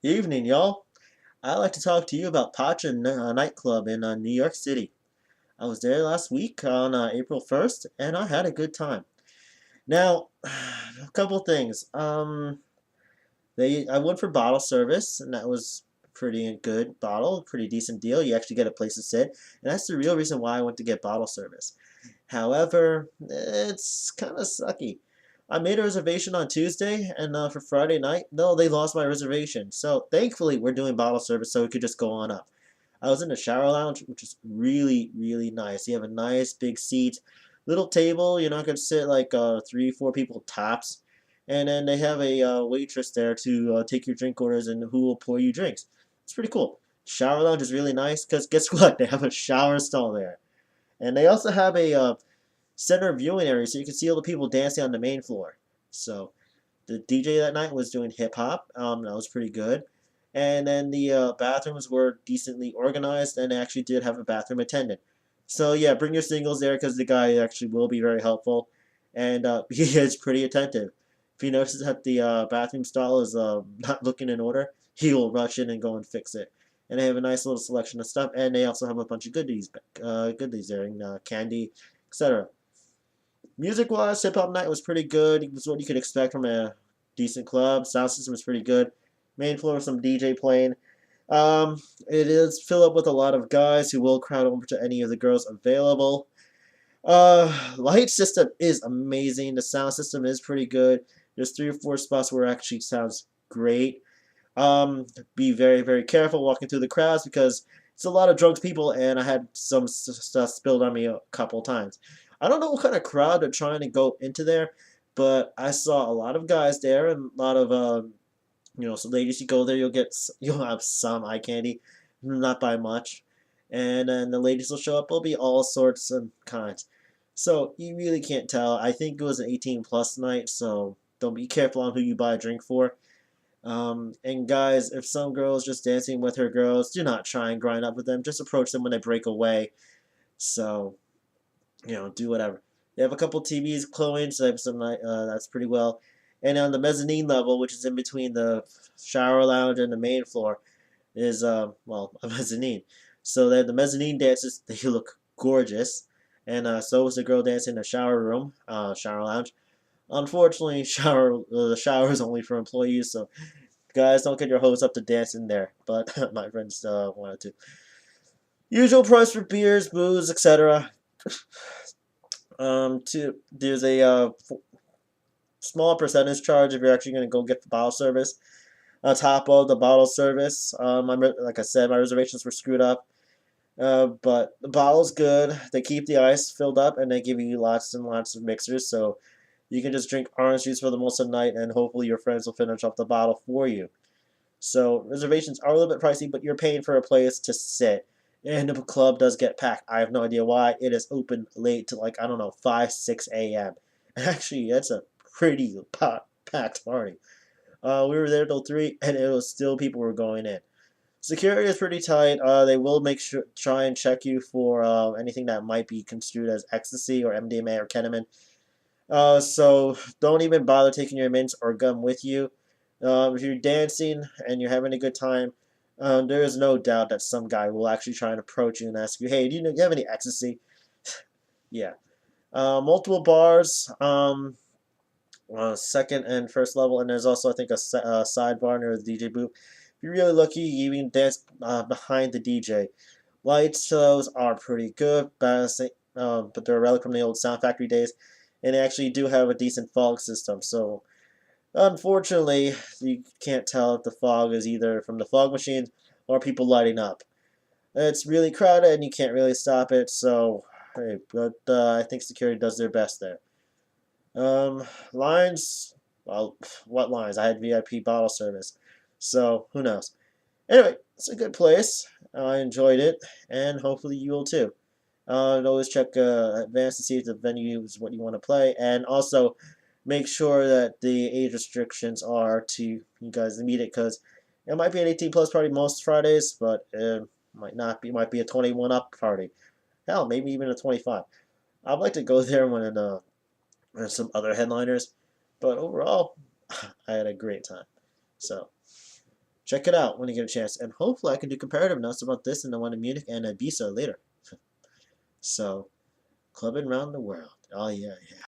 Evening, y'all. I'd like to talk to you about Pacha nightclub in New York City. I was there last week on April 1st, and I had a good time. Now, a couple things. I went for bottle service, and that was pretty good bottle, pretty decent deal. You actually get a place to sit, and that's the real reason why I went to get bottle service. However, it's kind of sucky. I made a reservation on Tuesday, and for Friday night, no, they lost my reservation. So thankfully, we're doing bottle service, so we could just go on up. I was in the shower lounge, which is really, really nice. You have a nice big seat, little table. You're not gonna sit like three, four people tops, and then they have a waitress there to take your drink orders and who will pour you drinks. It's pretty cool. Shower lounge is really nice because guess what? They have a shower stall there. And they also have a center viewing area so you can see all the people dancing on the main floor. So the DJ that night was doing hip hop. That was pretty good. And then the bathrooms were decently organized and they actually did have a bathroom attendant. So yeah, bring your singles there because the guy actually will be very helpful. And he is pretty attentive. If he notices that the bathroom stall is not looking in order, he will rush in and go and fix it. And they have a nice little selection of stuff, and they also have a bunch of goodies there, and, candy, etc. Music-wise, Hip Hop Night was pretty good. It was what you could expect from a decent club. Sound system was pretty good. Main floor, some DJ playing. It is filled up with a lot of guys who will crowd over to any of the girls available. Light system is amazing. The sound system is pretty good. There's three or four spots where it actually sounds great. Be very, very careful walking through the crowds because it's a lot of drunk people, and I had some stuff spilled on me a couple times. I don't know what kind of crowd they're trying to go into there, but I saw a lot of guys there and a lot of so ladies. You go there, you'll have some eye candy, not by much, and then the ladies will show up. Will be all sorts and kinds. So you really can't tell. I think it was an 18 plus night, so don't be careful on who you buy a drink for. And guys, if some girl's just dancing with her girls, do not try and grind up with them. Just approach them when they break away. So, do whatever. They have a couple TVs glowing, so they have some that's pretty well. And on the mezzanine level, which is in between the shower lounge and the main floor, is a mezzanine. So they have the mezzanine dances. They look gorgeous, and so was the girl dancing in the shower room, shower lounge. Unfortunately, the shower is only for employees, so guys, don't get your hose up to dance in there. But my friends wanted to. Usual price for beers, booze, etc. There's a small percentage charge if you're actually going to go get the bottle service. On top of the bottle service, like I said, my reservations were screwed up. But the bottle's good. They keep the ice filled up, and they give you lots and lots of mixers, so you can just drink orange juice for the most of the night, and hopefully your friends will finish off the bottle for you. So reservations are a little bit pricey, but you're paying for a place to sit. And the club does get packed. I have no idea why. It is open late to like, I don't know, 5, 6 a.m. Actually, that's a pretty packed party. We were there till 3, and it was still people were going in. Security is pretty tight. They will try and check you for anything that might be construed as ecstasy or MDMA or ketamine. So don't even bother taking your mints or gum with you. If you're dancing and you're having a good time, there is no doubt that some guy will actually try and approach you and ask you, "Hey, do you have any ecstasy?" Yeah. Multiple bars, second and first level, and there's also I think a sidebar near the DJ booth. If you're really lucky, you even dance behind the DJ. Light shows are pretty good, but they're a relic from the old Sound Factory days, and they actually do have a decent fog system. So unfortunately, you can't tell if the fog is either from the fog machines or people lighting up. It's really crowded and you can't really stop it, so hey, but I think security does their best there. Lines, well, what lines? I had VIP bottle service, so who knows. Anyway, it's a good place. I enjoyed it, and hopefully you will too. Always check advance to see if the venue is what you want to play, and also make sure that the age restrictions are to you guys to meet it, because it might be an 18 plus party most Fridays, but it might not be. Might be a 21 up party. Hell, maybe even a 25. I'd like to go there when there's some other headliners, but overall, I had a great time. So Check it out when you get a chance, and hopefully I can do comparative notes about this and the one in Munich and Ibiza later. So, clubbing around the world. Oh yeah, yeah.